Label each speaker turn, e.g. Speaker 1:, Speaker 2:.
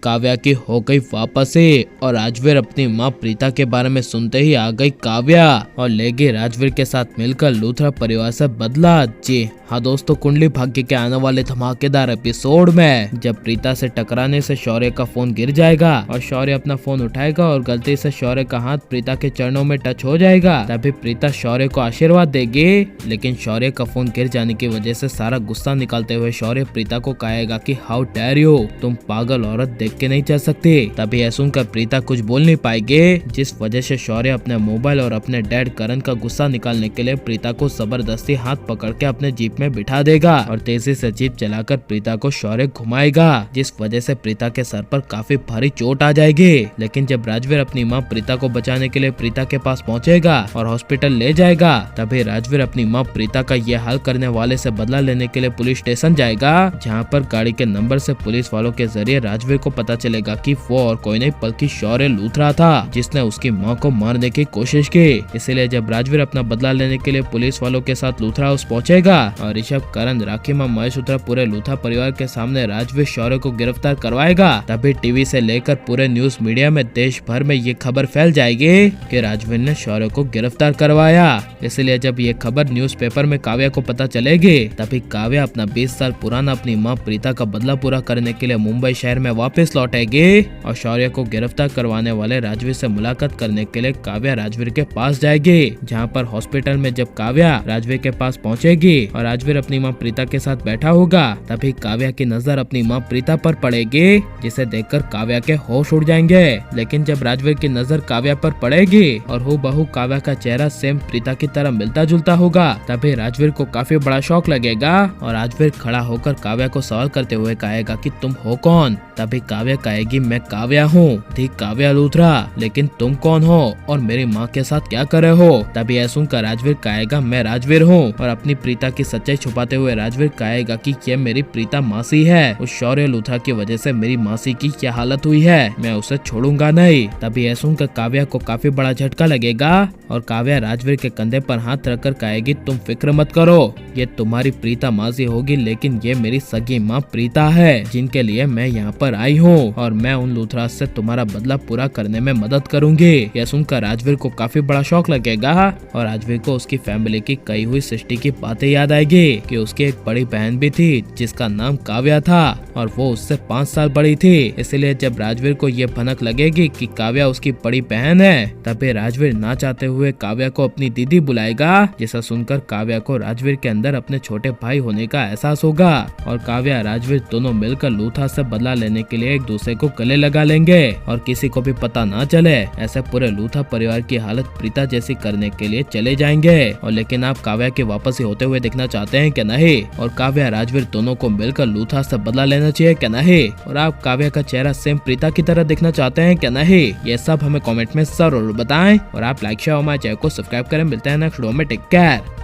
Speaker 1: काव्या की हो गई वापसी और राजवीर अपनी माँ प्रीता के बारे में सुनते ही आ गई काव्या और ले गई राजवीर के साथ मिलकर लूथरा परिवार से बदला। जी हाँ दोस्तों, कुंडली भाग्य के आने वाले धमाकेदार एपिसोड में जब प्रीता से टकराने से शौर्य का फोन गिर जाएगा और शौर्य अपना फोन उठाएगा और गलती से शौर्य का हाथ प्रीता के चरणों में टच हो जाएगा, तभी प्रीता शौर्य को आशीर्वाद देगी। लेकिन शौर्य का फोन गिर जाने की वजह से सारा गुस्सा निकालते हुए शौर्य प्रीता को कहेगा कि हाउ डेयर यू, तुम पागल औरत देख के नहीं चल सकती। तभी यह सुनकर प्रीता कुछ बोल नहीं पाएगी, जिस वजह से शौर्य अपने मोबाइल और अपने डैड करण का गुस्सा निकालने के लिए प्रीता को जबरदस्ती हाथ पकड़ के अपने जीप में बिठा देगा और तेजी से जीप चलाकर प्रीता को शौर्य घुमाएगा, जिस वजह से प्रीता के सर पर काफी भारी चोट आ जाएगी। लेकिन जब राजवीर अपनी माँ प्रीता को बचाने के लिए प्रीता के पास पहुंचेगा और हॉस्पिटल ले जाएगा, तभी राजवीर अपनी माँ प्रीता का ये हाल करने वाले से बदला लेने के लिए पुलिस स्टेशन जाएगा, जहाँ पर गाड़ी के नंबर से पुलिस वालों के जरिए राजवीर को पता चलेगा कि वो और कोई नहीं बल्कि शौर्य लूथरा था, जिसने उसकी माँ को मारने की कोशिश की। इसीलिए जब राजवीर अपना बदला लेने के लिए पुलिस वालों के साथ लूथरा हाउस पहुंचेगा और ऋषभ, करण, राखी माँ, महेशूत्रा पूरे लूथरा परिवार के सामने राजवीर शौर्य को गिरफ्तार करवाएगा, तभी टीवी से लेकर पूरे न्यूज मीडिया में देश भर में ये खबर फैल जाएगी कि राजवीर ने शौर्य को गिरफ्तार करवाया। इसलिए जब ये खबर न्यूज़पेपर में काव्या को पता चलेगी, तभी काव्या अपना 20 साल पुराना अपनी माँ प्रीता का बदला पूरा करने के लिए मुंबई शहर में वापस लौटेगी और शौर्य को गिरफ्तार करवाने वाले राजवीर से मुलाकात करने के लिए काव्या राजवीर के पास जाएगी। जहाँ पर हॉस्पिटल में जब काव्या राजवीर के पास पहुँचेगी और राजवीर अपनी माँ प्रीता के साथ बैठा होगा, तभी काव्या की नजर अपनी माँ प्रीता पर पड़ेगी, जिसे देखकर काव्या के होश उड़ जाएंगे। लेकिन जब राजवीर की नजर काव्या पर पड़ेगी और हूबहू काव्या का चेहरा सेम प्रीता की तरह मिलता जुलता होगा, तभी राजवीर को काफी बड़ा शौक लगेगा और राजवीर खड़ा होकर काव्या को सवाल करते हुए कहेगा कि तुम हो कौन। तभी काव्या कहेगी मैं काव्या हूँ, दी काव्या लूथरा, लेकिन तुम कौन हो और मेरी माँ के साथ क्या कर रहे हो। तभी यह सुनकर राजवीर कहेगा मैं राजवीर हूँ और अपनी प्रीता की सच्चाई छुपाते हुए राजवीर कहेगा कि ये मेरी प्रीता मासी है, उस शौर्य लूथरा की वजह से मेरी मासी की क्या हालत हुई है, मैं उसे छोड़ूंगा नहीं। तभी यह सुनकर काव्या को काफी बड़ा झटका लगेगा और काव्या राजवीर के कंधे पर हाथ रखकर कहेगी तुम फिक्र मत करो, ये तुम्हारी प्रीता मासी होगी, लेकिन ये मेरी सगी माँ प्रीता है, जिनके लिए मैं यहाँ पर आई हूँ और मैं उन लूथरा से तुम्हारा बदला पूरा करने में मदद करूंगी। यह सुनकर राजवीर को काफी बड़ा शौक लगेगा और राजवीर को उसकी फैमिली की कही हुई सृष्टि की बातें याद आएगी कि उसकी एक बड़ी बहन भी थी जिसका नाम काव्या था और वो उससे 5 साल बड़ी थी। इसलिए जब राजवीर को ये भनक लगेगी कि काव्या उसकी बड़ी बहन है, तभी राजवीर ना चाहते हुए काव्या को अपनी दीदी बुलाएगा, जिसे सुनकर काव्या को राजवीर के अंदर अपने छोटे भाई होने का एहसास होगा और काव्या राजवीर दोनों मिलकर लूथरा से बदला लेने के लिए एक दूसरे को गले लगा लेंगे और किसी को भी पता ना चले। ऐसे पूरे लूथरा परिवार की हालत प्रीता जैसी करने के लिए चले जाएंगे। और लेकिन आप काव्या के वापसी होते हुए देखना चाहते हैं क्या नहीं, और काव्या राजवीर दोनों को मिलकर लूथरा से बदला लेना चाहिए क्या नहीं, और आप काव्या का चेहरा सेम प्रीता की तरह देखना चाहते हैं क्या नहीं, ये सब हमें कमेंट में जरूर बताएं और आप लाइक शेयर और हमारे चैनल को सब्सक्राइब करें। मिलते हैं नेक्स्ट वीडियो में, टेक केयर।